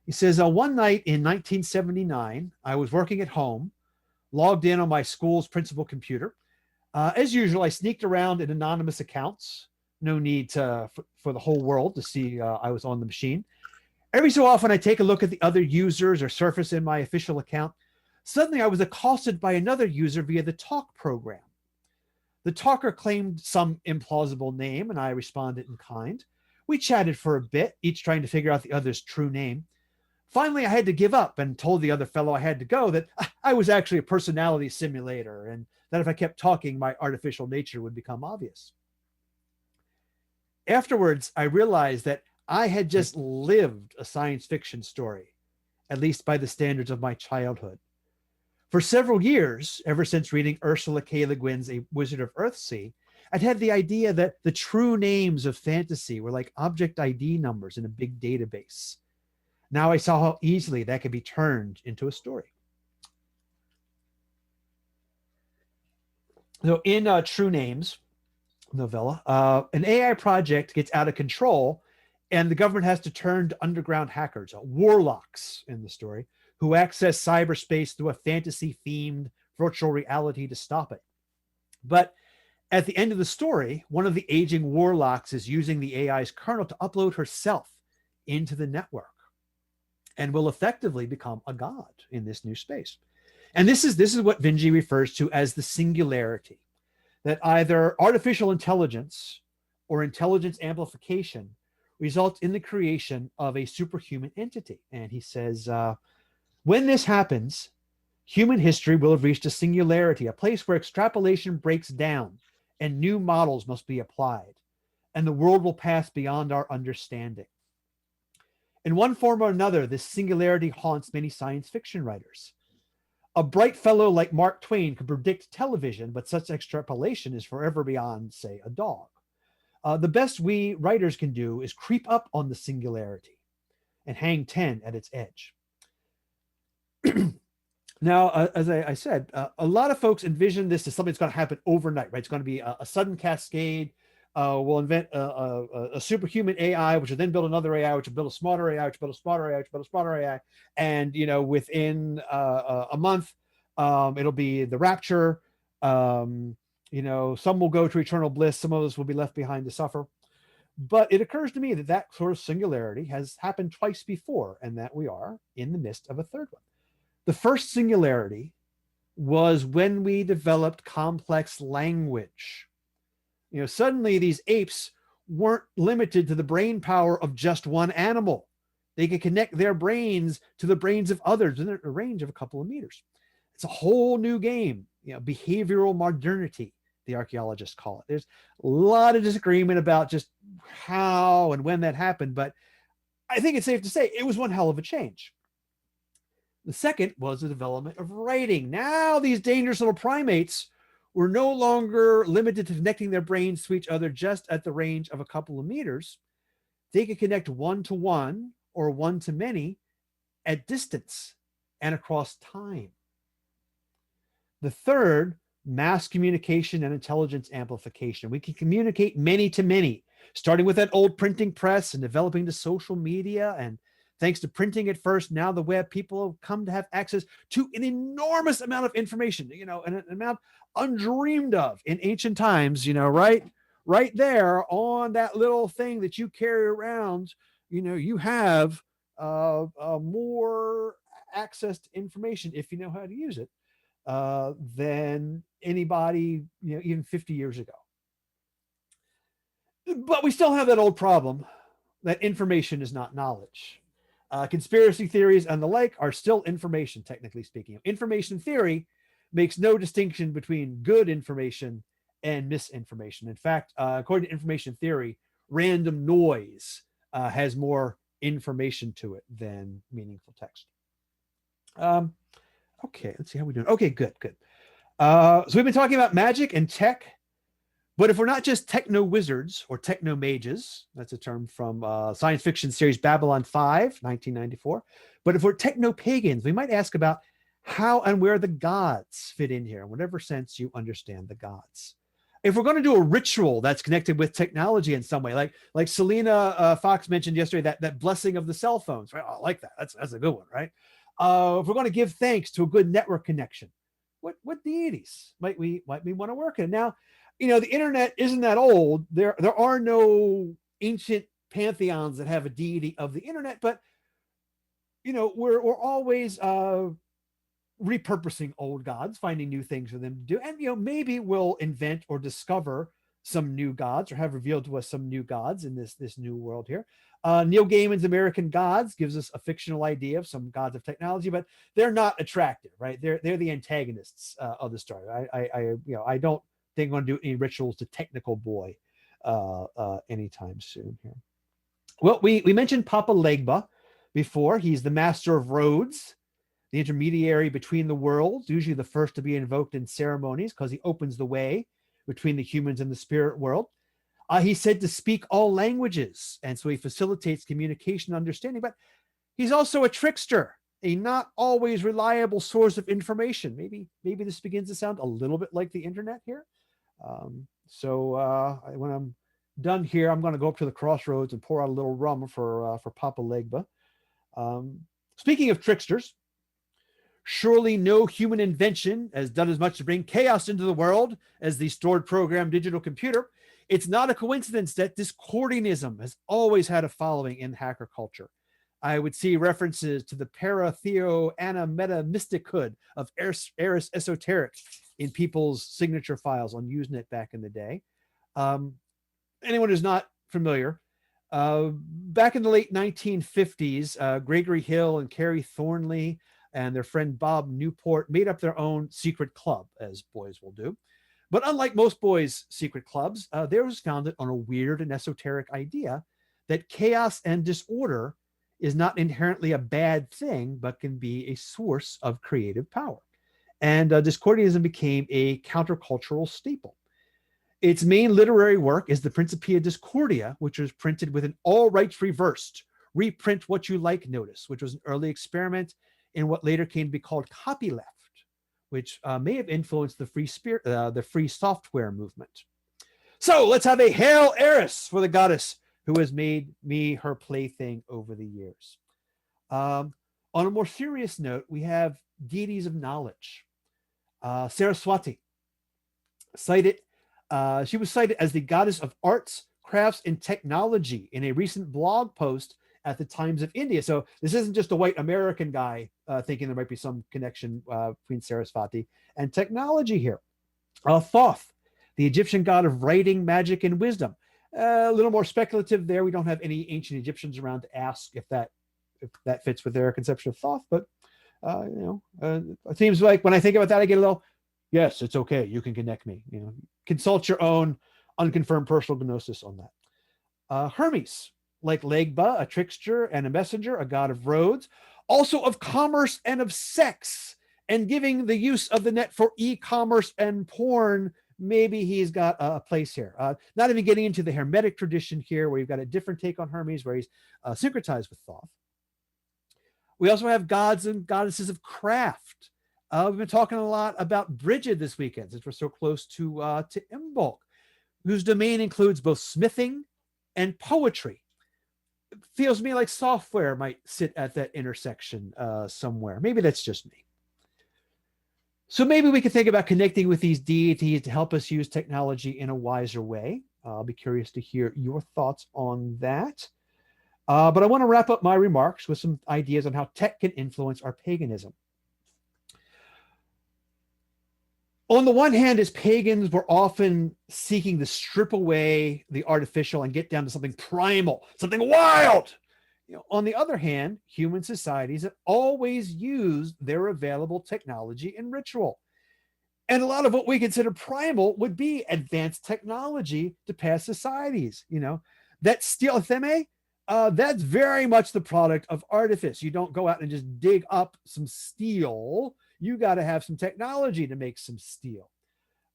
He says, one night in 1979, I was working at home, logged in on my school's principal computer. As usual, I sneaked around in anonymous accounts. No need for the whole world to see I was on the machine. Every so often, I take a look at the other users or surface in my official account. Suddenly, I was accosted by another user via the talk program. The talker claimed some implausible name, and I responded in kind. We chatted for a bit, each trying to figure out the other's true name. Finally, I had to give up and told the other fellow I had to go, that I was actually a personality simulator, and that if I kept talking, my artificial nature would become obvious. Afterwards, I realized that I had just lived a science fiction story, at least by the standards of my childhood. For several years, ever since reading Ursula K. Le Guin's A Wizard of Earthsea, I'd had the idea that the true names of fantasy were like object ID numbers in a big database. Now I saw how easily that could be turned into a story. So in True Names novella, an AI project gets out of control, and the government has to turn to underground hackers, warlocks in the story, who access cyberspace through a fantasy-themed virtual reality to stop it. But at the end of the story, one of the aging warlocks is using the AI's kernel to upload herself into the network and will effectively become a god in this new space. And this is what Vinge refers to as the singularity, that either artificial intelligence or intelligence amplification results in the creation of a superhuman entity. And he says, when this happens, human history will have reached a singularity, a place where extrapolation breaks down and new models must be applied, and the world will pass beyond our understanding. In one form or another, this singularity haunts many science fiction writers. A bright fellow like Mark Twain could predict television, but such extrapolation is forever beyond, say, a dog. The best we writers can do is creep up on the singularity and hang 10 at its edge. Now, as I said, a lot of folks envision this as something that's going to happen overnight, right? It's going to be a sudden cascade. We'll invent a superhuman AI, which will then build another AI, which will build a smarter AI, which will build a smarter AI, which will build a smarter AI. And, within a month, it'll be the rapture. Some will go to eternal bliss. Some of us will be left behind to suffer. But it occurs to me that sort of singularity has happened twice before, and that we are in the midst of a third one. The first singularity was when we developed complex language. Suddenly these apes weren't limited to the brain power of just one animal. They could connect their brains to the brains of others in a range of a couple of meters. It's a whole new game, behavioral modernity, the archaeologists call it. There's a lot of disagreement about just how and when that happened, but I think it's safe to say it was one hell of a change. The second was the development of writing. Now these dangerous little primates were no longer limited to connecting their brains to each other just at the range of a couple of meters. They could connect one-to-one or one-to-many at distance and across time. The third, mass communication and intelligence amplification. We can communicate many to many, starting with that old printing press and developing to social media. And thanks to printing at first, now the web, people have come to have access to an enormous amount of information, an amount undreamed of in ancient times, right there on that little thing that you carry around, you have more access to information if you know how to use it than anybody, even 50 years ago. But we still have that old problem that information is not knowledge. Conspiracy theories and the like are still information, technically speaking. Information theory makes no distinction between good information and misinformation. In fact, according to information theory, random noise has more information to it than meaningful text. Okay, let's see how we're doing. Okay, good. So we've been talking about magic and tech, but if we're not just techno wizards or techno mages, that's a term from science fiction series Babylon 5, 1994. But if we're techno pagans, we might ask about how and where the gods fit in here, in whatever sense you understand the gods. If we're going to do a ritual that's connected with technology in some way, like Selena Fox mentioned yesterday, that blessing of the cell phones, right? I like that. That's a good one, right? If we're going to give thanks to a good network connection, what deities might we want to work in? Now, the internet isn't that old. There are no ancient pantheons that have a deity of the internet, but we're always repurposing old gods, finding new things for them to do, and maybe we'll invent or discover some new gods or have revealed to us some new gods in this new world here. Neil Gaiman's American Gods gives us a fictional idea of some gods of technology, but they're not attractive, right? They're the antagonists of the story. I don't think I'm going to do any rituals to Technical Boy anytime soon here. Well, we mentioned Papa Legba before. He's the master of roads, the intermediary between the worlds, usually the first to be invoked in ceremonies because he opens the way between the humans and the spirit world. He's said to speak all languages, and so he facilitates communication and understanding, but he's also a trickster, a not always reliable source of information. Maybe this begins to sound a little bit like the internet here. When I'm done here, I'm going to go up to the crossroads and pour out a little rum for Papa Legba. Speaking of tricksters, surely no human invention has done as much to bring chaos into the world as the stored program digital computer. It's not a coincidence that Discordianism has always had a following in hacker culture. I would see references to the para-theo-ana-meta-mystichood of Eris Esoteric in people's signature files on Usenet back in the day. Anyone who's not familiar, back in the late 1950s, Gregory Hill and Carrie Thornley and their friend Bob Newport made up their own secret club, as boys will do. But unlike most boys' secret clubs, theirs was founded on a weird and esoteric idea that chaos and disorder is not inherently a bad thing, but can be a source of creative power. And Discordianism became a countercultural staple. Its main literary work is the Principia Discordia, which was printed with an all rights reversed, reprint what you like notice, which was an early experiment in what later came to be called copyleft, which may have influenced the free software movement. So let's have a Hail Eris for the goddess who has made me her plaything over the years. On a more serious note, we have Deities of Knowledge. Saraswati, she was cited as the goddess of arts, crafts, and technology in a recent blog post at the Times of India. So this isn't just a white American guy thinking there might be some connection between Saraswati and technology here. Thoth, the Egyptian god of writing, magic, and wisdom. A little more speculative there. We don't have any ancient Egyptians around to ask if that fits with their conception of Thoth, but it seems like when I think about that, I get a little, yes, it's okay. You can connect me. Consult your own unconfirmed personal gnosis on that. Hermes, like Legba, a trickster and a messenger, a god of roads, also of commerce and of sex, and giving the use of the net for e-commerce and porn. Maybe he's got a place here. Not even getting into the Hermetic tradition here, where you've got a different take on Hermes, where he's syncretized with Thoth. We also have gods and goddesses of craft. We've been talking a lot about Brigid this weekend, since we're so close to Imbolc, whose domain includes both smithing and poetry. It feels to me like software might sit at that intersection somewhere. Maybe that's just me. So maybe we could think about connecting with these deities to help us use technology in a wiser way. I'll be curious to hear your thoughts on that. But I want to wrap up my remarks with some ideas on how tech can influence our paganism. On the one hand, as pagans, we're often seeking to strip away the artificial and get down to something primal, something wild. On the other hand, human societies have always used their available technology and ritual. And a lot of what we consider primal would be advanced technology to past societies. That steel theme, that's very much the product of artifice. You don't go out and just dig up some steel. You got to have some technology to make some steel.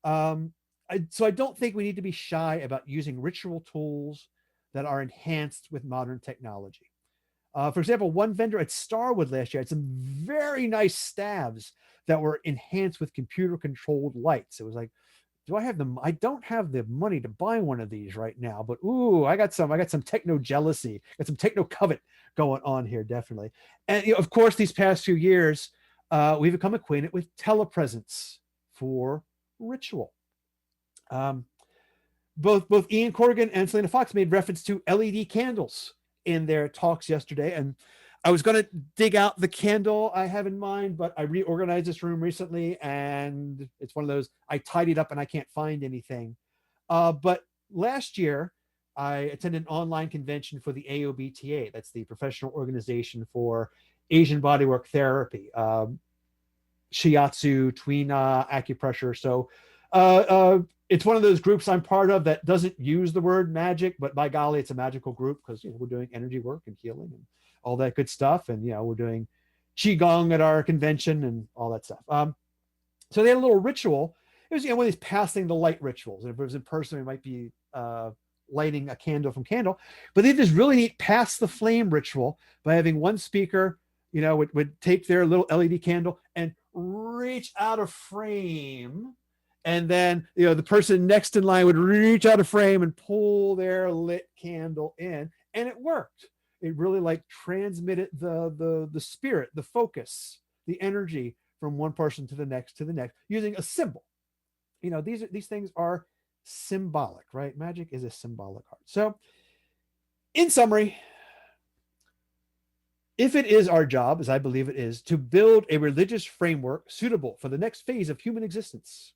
So I don't think we need to be shy about using ritual tools that are enhanced with modern technology. For example, one vendor at Starwood last year had some very nice staves that were enhanced with computer-controlled lights. It was like, do I have them? I don't have the money to buy one of these right now, but ooh, I got some techno jealousy, got some techno covet going on here, definitely. And of course, these past few years, we've become acquainted with telepresence for ritual. Both Ian Corrigan and Selena Fox made reference to LED candles in their talks yesterday, and I was going to dig out the candle I have in mind, but I reorganized this room recently, and it's one of those, I tidied up and I can't find anything. But last year, I attended an online convention for the AOBTA. That's the Professional Organization for Asian Bodywork Therapy, shiatsu, tuina, acupressure. So it's one of those groups I'm part of that doesn't use the word magic, but by golly, it's a magical group because we're doing energy work and healing and all that good stuff. And we're doing qigong at our convention and all that stuff. So they had a little ritual. It was, one of these passing the light rituals. And if it was in person, it might be lighting a candle from candle. But they did this really neat pass the flame ritual by having one speaker, would take their little LED candle and reach out of frame. And then, the person next in line would reach out of frame and pull their lit candle in. And it worked. It really like transmitted the spirit, the focus, the energy from one person to the next using a symbol. These things are symbolic, right? Magic is a symbolic art. So in summary, if it is our job, as I believe it is, to build a religious framework suitable for the next phase of human existence,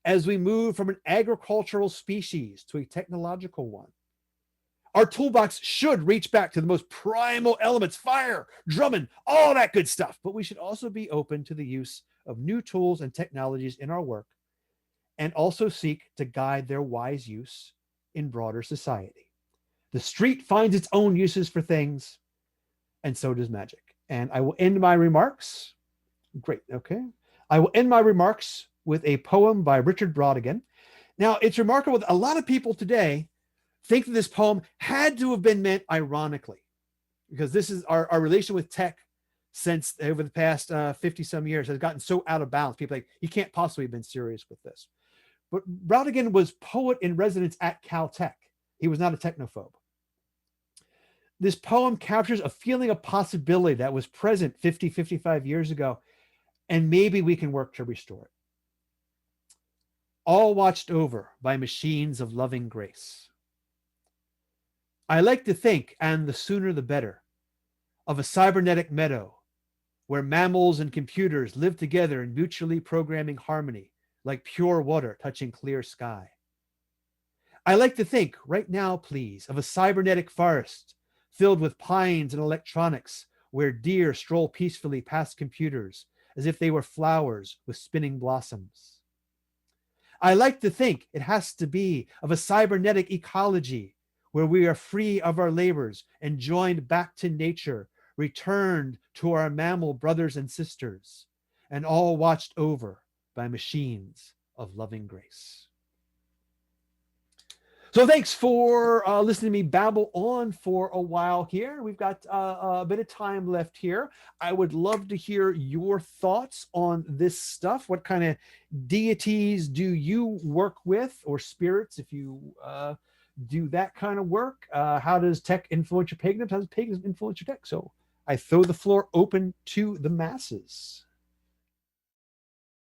as we move from an agricultural species to a technological one, our toolbox should reach back to the most primal elements, fire, drumming, all that good stuff. But we should also be open to the use of new tools and technologies in our work, and also seek to guide their wise use in broader society. The street finds its own uses for things, and so does magic. And I will end my remarks. Great, okay. I will end my remarks with a poem by Richard Brautigan. Now, it's remarkable that a lot of people today think that this poem had to have been meant ironically, because this is our relation with tech since over the past 50 some years has gotten so out of balance. People are like, you can't possibly have been serious with this. But Brautigan was poet in residence at Caltech. He was not a technophobe. This poem captures a feeling of possibility that was present 50, 55 years ago, and maybe we can work to restore it. All watched over by machines of loving grace. I like to think, and the sooner the better, of a cybernetic meadow where mammals and computers live together in mutually programming harmony, like pure water touching clear sky. I like to think, right now, please, of a cybernetic forest filled with pines and electronics, where deer stroll peacefully past computers as if they were flowers with spinning blossoms. I like to think it has to be of a cybernetic ecology where we are free of our labors and joined back to nature, returned to our mammal brothers and sisters, and all watched over by machines of loving grace. So thanks for listening to me babble on for a while here. We've got a bit of time left here. I would love to hear your thoughts on this stuff. What kind of deities do you work with, or spirits, if you do that kind of work? How does tech influence your paganism? How does paganism influence your tech? So I throw the floor open to the masses.